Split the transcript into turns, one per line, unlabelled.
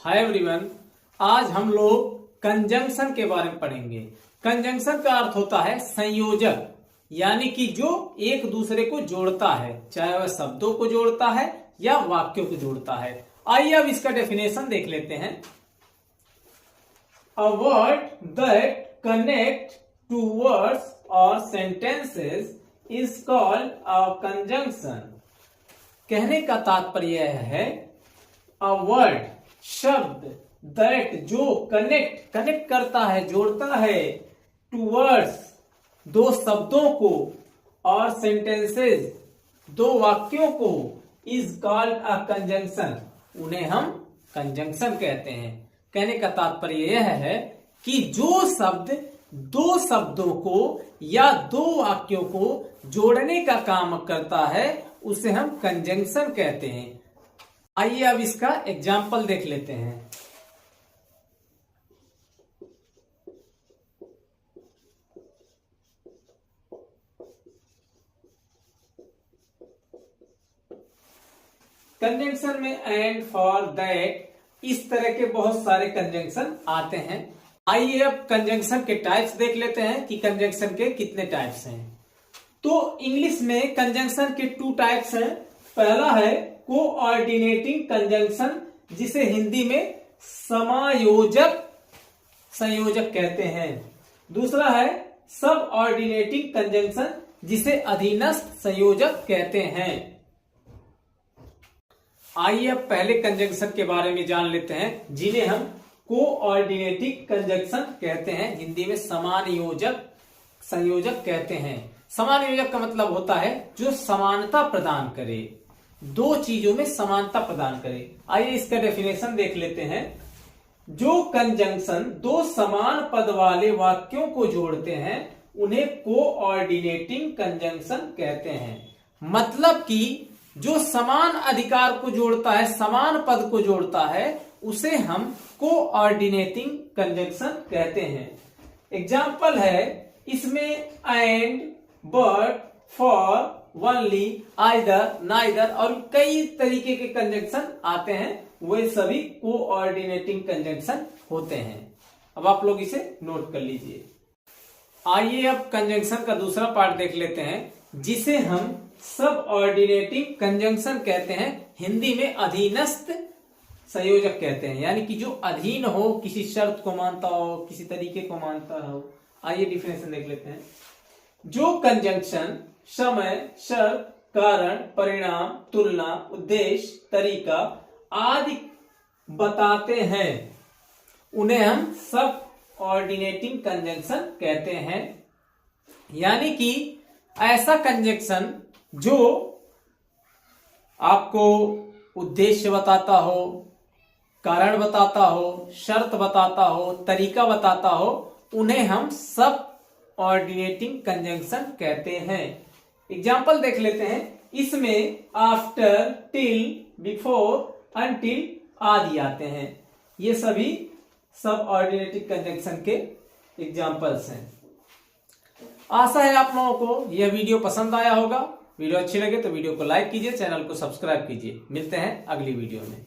Hi everyone, आज हम लोग कंजंक्शन के बारे में पढ़ेंगे। कंजंक्शन का अर्थ होता है संयोजक, यानी कि जो एक दूसरे को जोड़ता है, चाहे वह शब्दों को जोड़ता है या वाक्यों को जोड़ता है। आइए अब इसका डेफिनेशन देख लेते हैं। A word that connect two words और sentences is called a conjunction. कहने का तात्पर्य है अ वर्ड शब्द दैट जो कनेक्ट करता है, जोड़ता है, टू वर्ड्स दो शब्दों को और सेंटेंसेस दो वाक्यों को, इज कॉल्ड अ कंजंक्शन, उन्हें हम कंजंक्शन कहते हैं। कहने का तात्पर्य यह है कि जो शब्द दो शब्दों को या दो वाक्यों को जोड़ने का काम करता है उसे हम कंजंक्शन कहते हैं। आइए अब इसका एग्जाम्पल देख लेते हैं। कंजंक्शन में एंड, फॉर, दैट, इस तरह के बहुत सारे कंजंक्शन आते हैं। आइए अब कंजंक्शन के टाइप्स देख लेते हैं कि कंजंक्शन के कितने टाइप्स हैं। तो इंग्लिश में कंजंक्शन के 2 टाइप्स हैं। पहला है कोऑर्डिनेटिंग कंजंक्शन, जिसे हिंदी में संयोजक कहते हैं। दूसरा है सब ऑर्डिनेटिंग कंजंक्शन, जिसे अधीनस्थ संयोजक कहते हैं। आइए अब पहले कंजंक्शन के बारे में जान लेते हैं, जिन्हें हम कोऑर्डिनेटिंग कंजंक्शन कहते हैं, हिंदी में संयोजक कहते हैं। समान योजक का मतलब होता है जो समानता प्रदान करे, दो चीजों में समानता प्रदान करे। आइए इसका डेफिनेशन देख लेते हैं। जो कंजंक्शन दो समान पद वाले वाक्यों को जोड़ते हैं उन्हें कोऑर्डिनेटिंग कंजंक्शन कहते हैं। मतलब कि जो समान अधिकार को जोड़ता है, समान पद को जोड़ता है, उसे हम कोऑर्डिनेटिंग कंजंक्शन कहते हैं। एग्जाम्पल है इसमें and, but, for, only, either, neither और कई तरीके के कंजंक्शन आते हैं। वे सभी कोऑर्डिनेटिंग कंजंक्शन होते हैं। अब आप लोग इसे नोट कर लीजिए। आइए अब कंजंक्शन का दूसरा पार्ट देख लेते हैं, जिसे हम सब ऑर्डिनेटिंग कंजंक्शन कहते हैं, हिंदी में अधीनस्थ संयोजक कहते हैं, यानी कि जो अधीन हो, किसी शर्त को मानता हो, किसी तरीके को मानता हो। आइए डिफिनेशन देख लेते हैं। जो कंजंक्शन समय, शर्त, कारण, परिणाम, तुलना, उद्देश्य, तरीका आदि बताते हैं उन्हें हम सब ऑर्डिनेटिंग कंजंक्शन कहते हैं। यानी कि ऐसा कंजंक्शन जो आपको उद्देश्य बताता हो, कारण बताता हो, शर्त बताता हो, तरीका बताता हो, उन्हें हम सब ऑर्डिनेटिंग कंजंक्शन कहते हैं। एग्जाम्पल देख लेते हैं। इसमें आफ्टर, टिल, बिफोर, अनटिल आदि आते हैं। ये सभी सब ऑर्डिनेटिंग कंजंक्शन के एग्जाम्पल्स हैं। आशा है आप लोगों को यह वीडियो पसंद आया होगा। वीडियो अच्छी लगे तो वीडियो को लाइक कीजिए, चैनल को सब्सक्राइब कीजिए। मिलते हैं अगली वीडियो में।